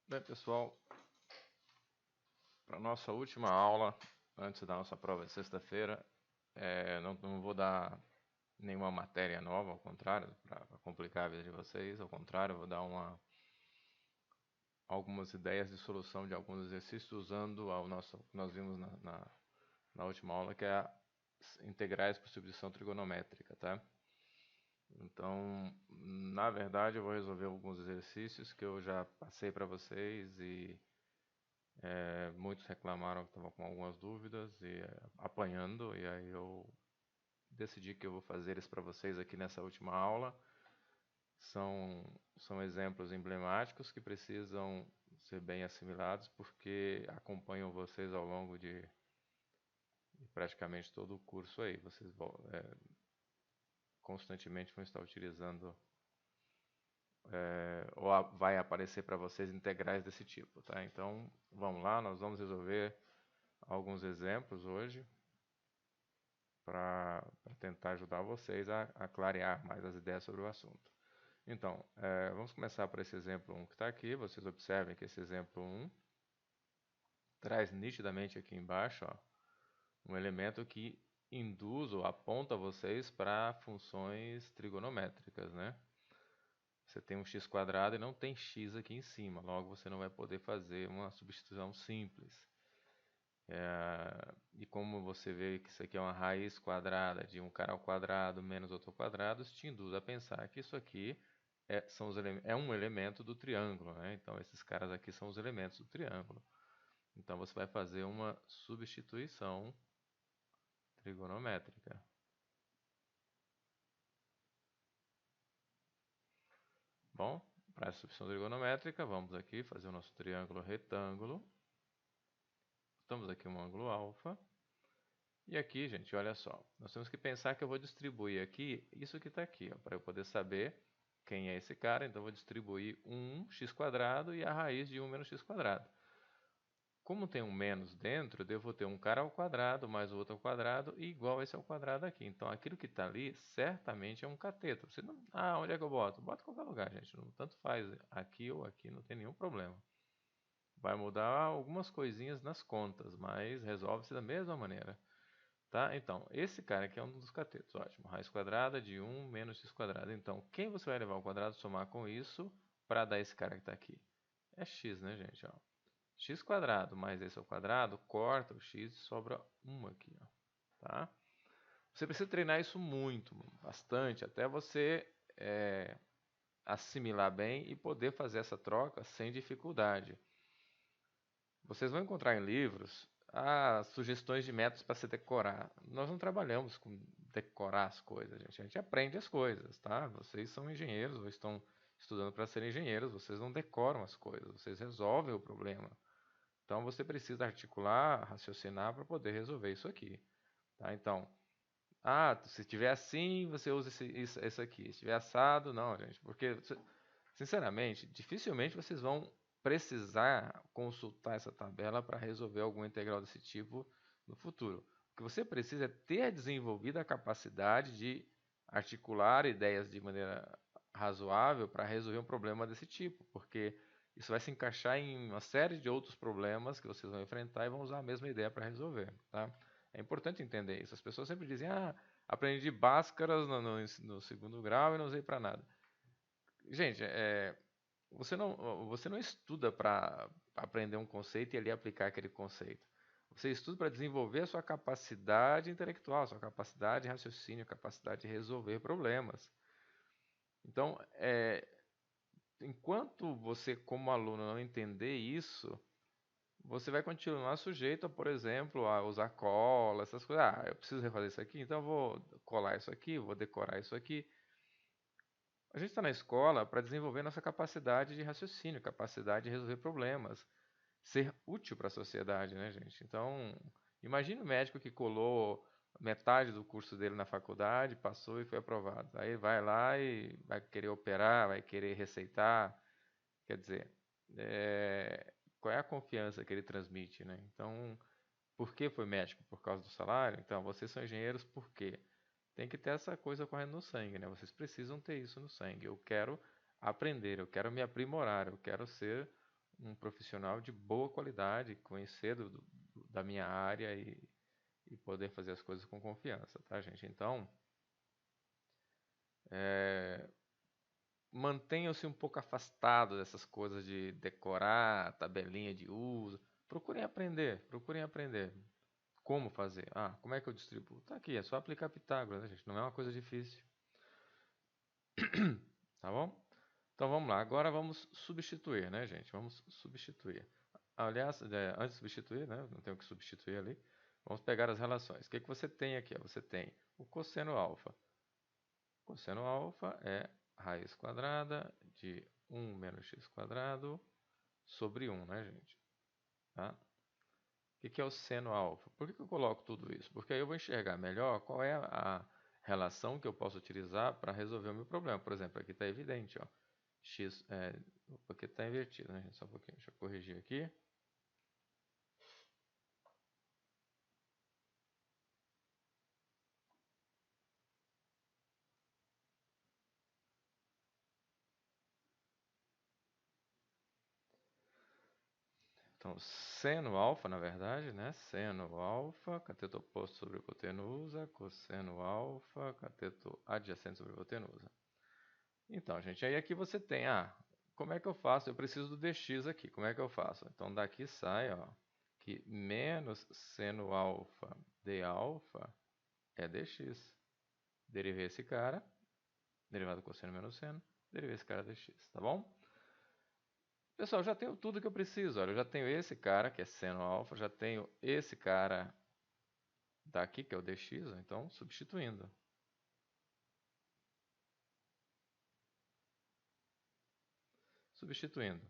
Bem, pessoal, para nossa última aula, antes da nossa prova de sexta-feira, não vou dar nenhuma matéria nova, ao contrário, para complicar a vida de vocês, ao contrário, vou dar algumas ideias de solução de alguns exercícios usando o nosso que nós vimos na última aula, que é a integrais por substituição trigonométrica, tá? Então, na verdade, eu vou resolver alguns exercícios que eu já passei para vocês e muitos reclamaram que estavam com algumas dúvidas e apanhando, e aí eu decidi que eu vou fazer eles para vocês aqui nessa última aula. São exemplos emblemáticos que precisam ser bem assimilados porque acompanham vocês ao longo de praticamente todo o curso aí. Vocês constantemente vão estar utilizando ou vai aparecer para vocês integrais desse tipo, tá? Então, vamos lá, nós vamos resolver alguns exemplos hoje para tentar ajudar vocês a clarear mais as ideias sobre o assunto. Então, vamos começar por esse exemplo 1 que está aqui. Vocês observem que esse exemplo 1 traz nitidamente aqui embaixo um elemento que induz ou aponta vocês para funções trigonométricas, né? Você tem um x quadrado e não tem x aqui em cima, logo você não vai poder fazer uma substituição simples. E como você vê que isso aqui é uma raiz quadrada de um cara ao quadrado menos outro ao quadrado, isso te induz a pensar que isso aqui é um elemento do triângulo, né? Então esses caras aqui são os elementos do triângulo. Então você vai fazer uma substituição trigonométrica. Bom, para a substituição trigonométrica, vamos aqui fazer o nosso triângulo retângulo. Estamos aqui um ângulo alfa. E aqui, gente, olha só, nós temos que pensar que eu vou distribuir aqui isso que está aqui, para eu poder saber quem é esse cara. Então, eu vou distribuir 1x² e a raiz de 1 menos x². Como tem um menos dentro, eu devo ter um cara ao quadrado mais o outro ao quadrado e igual esse ao quadrado aqui. Então, aquilo que está ali certamente é um cateto. Você não, onde é que eu boto? Bota em qualquer lugar, gente. Não, tanto faz aqui ou aqui, não tem nenhum problema. Vai mudar algumas coisinhas nas contas, mas resolve-se da mesma maneira. Tá? Então, esse cara aqui é um dos catetos. Ótimo. Raiz quadrada de 1 menos x². Então, quem você vai levar ao quadrado somar com isso para dar esse cara que está aqui? É x, né, gente? Ó. X² mais esse ao quadrado, corta o x e sobra 1 aqui. Ó. Tá? Você precisa treinar isso muito, bastante, até você assimilar bem e poder fazer essa troca sem dificuldade. Vocês vão encontrar em livros sugestões de métodos para se decorar. Nós não trabalhamos com decorar as coisas, gente. A gente aprende as coisas, tá? Vocês são engenheiros ou estão estudando para ser engenheiros, vocês não decoram as coisas, vocês resolvem o problema. Então você precisa articular, raciocinar para poder resolver isso aqui. Tá? Então, se tiver assim, você usa isso aqui. Se tiver assado, não, gente. Porque, sinceramente, dificilmente vocês vão precisar consultar essa tabela para resolver alguma integral desse tipo no futuro. O que você precisa é ter desenvolvido a capacidade de articular ideias de maneira razoável para resolver um problema desse tipo, porque isso vai se encaixar em uma série de outros problemas que vocês vão enfrentar e vão usar a mesma ideia para resolver, tá? É importante entender isso. As pessoas sempre dizem, aprendi Bhaskaras no segundo grau e não usei para nada. Gente, você não estuda para aprender um conceito e ali aplicar aquele conceito. Você estuda para desenvolver a sua capacidade intelectual, sua capacidade de raciocínio, capacidade de resolver problemas. Então, enquanto você, como aluno, não entender isso, você vai continuar sujeito a, por exemplo, a usar cola, essas coisas. Eu preciso refazer isso aqui, então eu vou colar isso aqui, vou decorar isso aqui. A gente está na escola para desenvolver nossa capacidade de raciocínio, capacidade de resolver problemas, ser útil para a sociedade, né, gente? Então, imagine o médico que colou metade do curso dele na faculdade, passou e foi aprovado. Aí vai lá e vai querer operar, vai querer receitar. Quer dizer, qual é a confiança que ele transmite, né? Então, por que foi médico? Por causa do salário? Então, vocês são engenheiros por quê? Tem que ter essa coisa correndo no sangue, né? Vocês precisam ter isso no sangue. Eu quero aprender, eu quero me aprimorar, eu quero ser um profissional de boa qualidade, conhecer da minha área e poder fazer as coisas com confiança, tá, gente? Então, mantenham-se um pouco afastados dessas coisas de decorar, tabelinha de uso. Procurem aprender. Como fazer? Ah, como é que eu distribuo? Tá aqui, é só aplicar Pitágoras, né, gente? Não é uma coisa difícil. Tá bom? Então vamos lá, agora vamos substituir, né, gente? Vamos substituir. Aliás, antes de substituir, né? Não tenho que substituir ali. Vamos pegar as relações. O que que você tem aqui? Você tem o cosseno alfa. O cosseno alfa é raiz quadrada de 1 menos x quadrado sobre 1, né, gente? Tá? O que é o seno alfa? Por que eu coloco tudo isso? Porque aí eu vou enxergar melhor qual é a relação que eu posso utilizar para resolver o meu problema. Por exemplo, aqui está evidente, ó. X, porque está invertido, né, gente? Só um pouquinho, deixa eu corrigir aqui. Então, seno alfa, na verdade, né? Seno alfa, cateto oposto sobre hipotenusa, cosseno alfa, cateto adjacente sobre hipotenusa. Então, gente, aí aqui você tem, como é que eu faço? Eu preciso do dx aqui, como é que eu faço? Então, daqui sai, ó, que menos seno alfa de alfa é dx. Derivei esse cara, derivado do cosseno menos seno, derivei esse cara dx, tá bom? Pessoal, já tenho tudo que eu preciso. Olha, eu já tenho esse cara, que é seno alfa, já tenho esse cara daqui, que é o dx, então substituindo. Substituindo.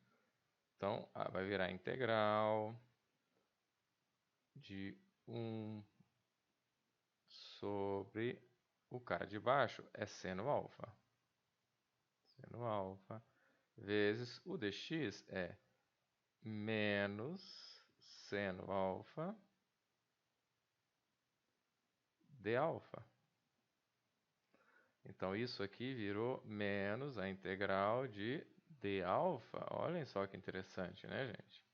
Então, vai virar integral de 1 sobre o cara de baixo é seno alfa. Seno alfa vezes o dx é menos seno alfa de alfa. Então, isso aqui virou menos a integral de d alfa. Olhem só que interessante, né, gente?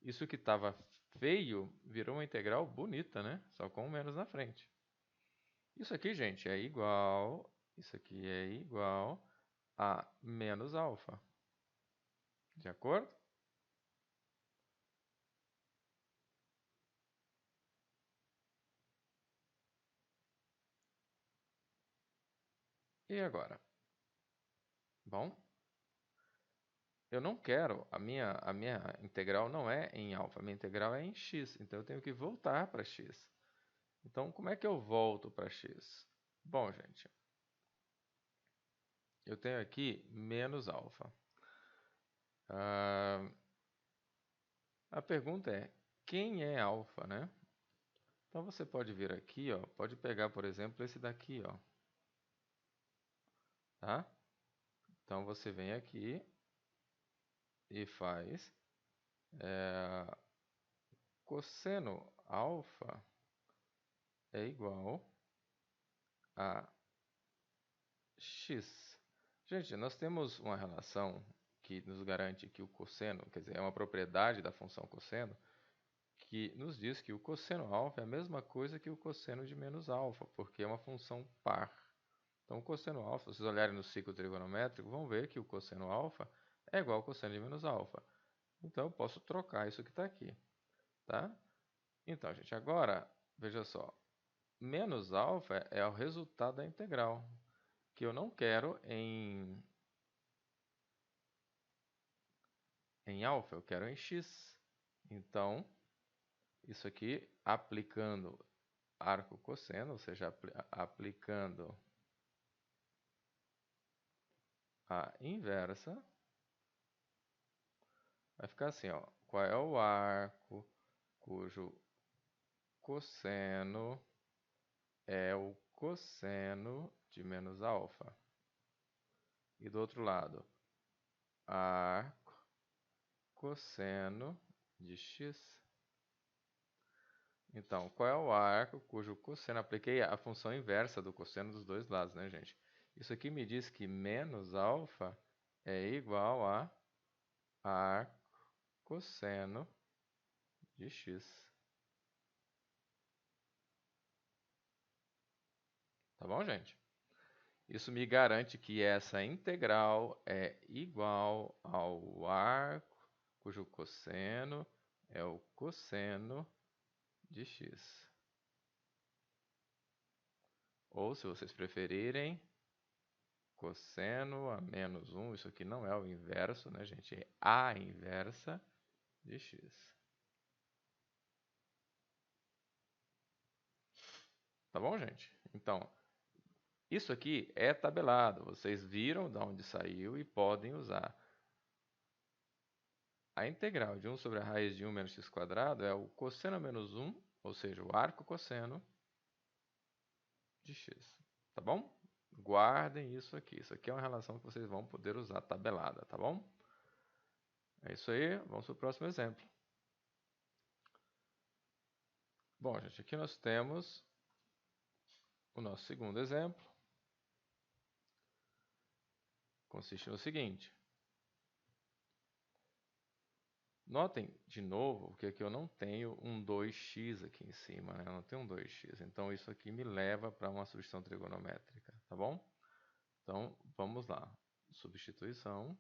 Isso que estava feio virou uma integral bonita, né? Só com um menos na frente. Isso aqui, gente, é igual... Isso aqui é igual a menos alfa. De acordo? E agora? Bom, eu não quero, a minha integral não é em alfa, a minha integral é em x, então eu tenho que voltar para x. Então, como é que eu volto para x? Bom, gente, eu tenho aqui menos alfa. A pergunta é, quem é alfa, né? Então, você pode vir aqui, ó, pode pegar, por exemplo, esse daqui, ó, tá? Então, você vem aqui e faz cosseno alfa é igual a x. Gente, nós temos uma relação que nos garante que o cosseno, quer dizer, é uma propriedade da função cosseno, que nos diz que o cosseno alfa é a mesma coisa que o cosseno de menos alfa, porque é uma função par. Então, o cosseno alfa, se vocês olharem no ciclo trigonométrico, vão ver que o cosseno alfa é igual ao cosseno de menos alfa. Então, eu posso trocar isso que está aqui, tá? Então, gente, agora, veja só, menos alfa é o resultado da integral, que eu não quero em alfa, eu quero em x. Então, isso aqui, aplicando arco cosseno, ou seja, aplicando a inversa, vai ficar assim, ó. Qual é o arco cujo cosseno é o cosseno de menos alfa? E do outro lado, arco cosseno de x. Então, qual é o arco cujo cosseno? Apliquei a função inversa do cosseno dos dois lados, né, gente? Isso aqui me diz que menos alfa é igual a arco cosseno de x. Tá bom, gente? Isso me garante que essa integral é igual ao arco cujo cosseno é o cosseno de x. Ou, se vocês preferirem, cosseno a menos 1, isso aqui não é o inverso, né, gente? É a inversa de x. Tá bom, gente? Então, isso aqui é tabelado. Vocês viram de onde saiu e podem usar. A integral de 1 sobre a raiz de 1 menos x quadrado é o cosseno menos 1, ou seja, o arco cosseno de x. Tá bom? Guardem isso aqui. Isso aqui é uma relação que vocês vão poder usar tabelada, tá bom? É isso aí. Vamos para o próximo exemplo. Bom, gente, aqui nós temos o nosso segundo exemplo. Consiste no seguinte. Notem, de novo, que aqui eu não tenho um 2x aqui em cima, né? Eu não tenho um 2x. Então, isso aqui me leva para uma substituição trigonométrica, tá bom? Então, vamos lá. Substituição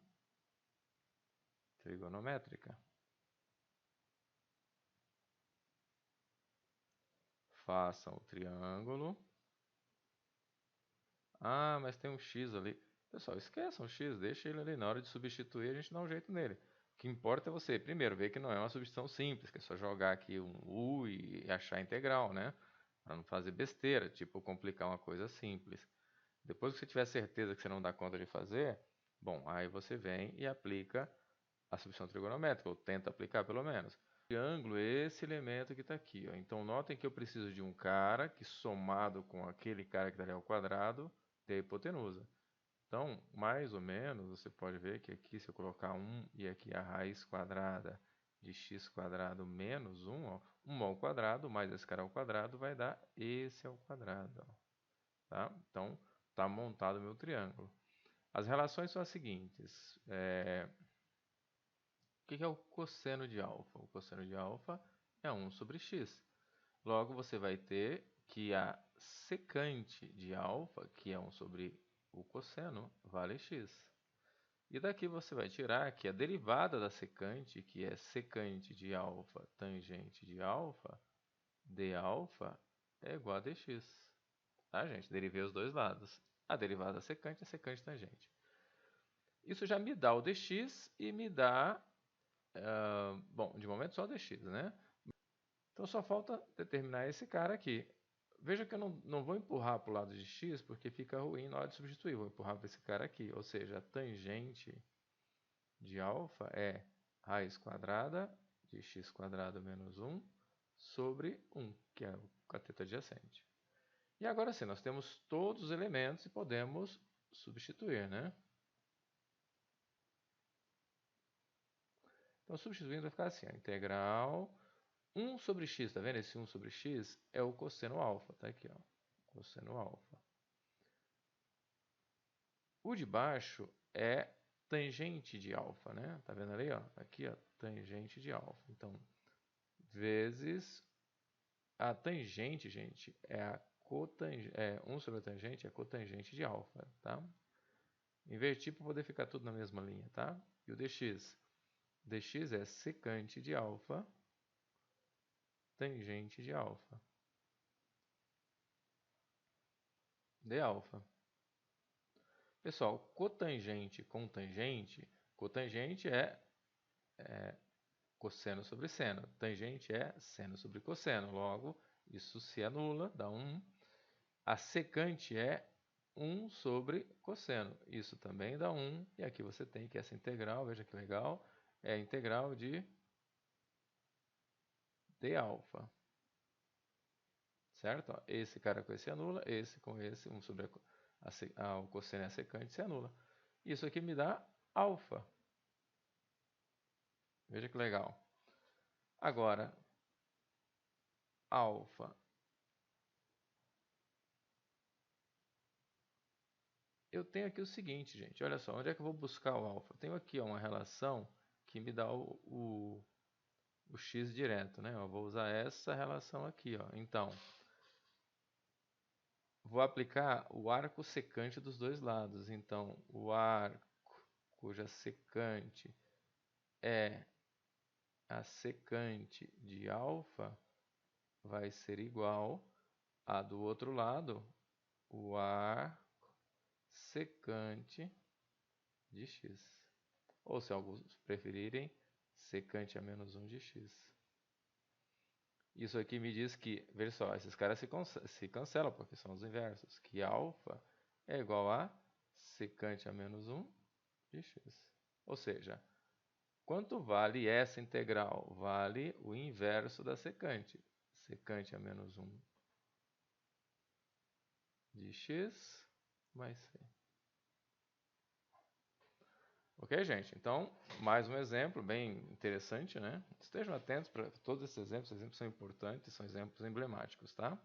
trigonométrica. Façam o triângulo. Ah, mas tem um x ali. Pessoal, esqueçam o x, deixa ele ali. Na hora de substituir, a gente dá um jeito nele. O que importa é você, primeiro, ver que não é uma substituição simples, que é só jogar aqui um u e achar a integral, né? Para não fazer besteira, tipo complicar uma coisa simples. Depois que você tiver certeza que você não dá conta de fazer, bom, aí você vem e aplica a substituição trigonométrica, ou tenta aplicar pelo menos. Triângulo é esse elemento que está aqui, ó. Então, notem que eu preciso de um cara que, somado com aquele cara que está ali ao quadrado, dê a hipotenusa. Então, mais ou menos, você pode ver que aqui, se eu colocar 1 e aqui a raiz quadrada de x quadrado menos 1, ó, 1 ao quadrado mais esse cara ao quadrado vai dar esse ao quadrado. Ó, tá? Então, está montado o meu triângulo. As relações são as seguintes. O que é o cosseno de alfa? O cosseno de alfa é 1 sobre x. Logo, você vai ter que a secante de alfa, que é 1 sobre o cosseno, vale x. E daqui você vai tirar que a derivada da secante, que é secante de alfa tangente de alfa, d alfa é igual a dx. Tá, gente? Derivei os dois lados. A derivada da secante é secante tangente. Isso já me dá o dx e me dá, bom, de momento só o dx, né? Então só falta determinar esse cara aqui. Veja que eu não vou empurrar para o lado de x, porque fica ruim na hora de substituir. Vou empurrar para esse cara aqui. Ou seja, a tangente de alfa é raiz quadrada de x quadrado menos 1 sobre 1, que é o cateto adjacente. E agora sim, nós temos todos os elementos e podemos substituir, né? Então, substituindo vai ficar assim, a integral 1 sobre x, tá vendo? Esse 1 sobre x é o cosseno alfa, tá aqui, ó, cosseno alfa. O de baixo é tangente de alfa, né? Tá vendo ali, ó? Aqui, ó, tangente de alfa. Então, vezes a tangente, gente, é a cotangente, 1 sobre a tangente é a cotangente de alfa, tá? Inverti para poder ficar tudo na mesma linha, tá? E o dx? Dx é secante de alfa, tangente de alfa, de alfa. Pessoal, cotangente com tangente, cotangente é cosseno sobre seno, tangente é seno sobre cosseno, logo isso se anula, dá 1. A secante é 1 sobre cosseno, isso também dá 1, e aqui você tem que essa integral, veja que legal, é a integral de d alfa, certo? Ó, esse cara com esse anula, esse com esse, 1 sobre o cosseno e a secante se anula. Isso aqui me dá alfa. Veja que legal. Agora, alfa. Eu tenho aqui o seguinte, gente. Olha só, onde é que eu vou buscar o alfa? Eu tenho aqui ó, uma relação aqui me dá o x direto, né? Eu vou usar essa relação aqui, ó. Então, vou aplicar o arco secante dos dois lados. Então, o arco cuja secante é a secante de alfa vai ser igual a do outro lado, o arco secante de x. Ou, se alguns preferirem, secante a menos 1 de x. Isso aqui me diz que, veja só, esses caras se cancelam porque são os inversos. Que alfa é igual a secante a menos 1 de x. Ou seja, quanto vale essa integral? Vale o inverso da secante. Secante a menos 1 de x mais c. Ok, gente? Então, mais um exemplo bem interessante, né? Estejam atentos para todos esses exemplos são importantes, são exemplos emblemáticos, tá?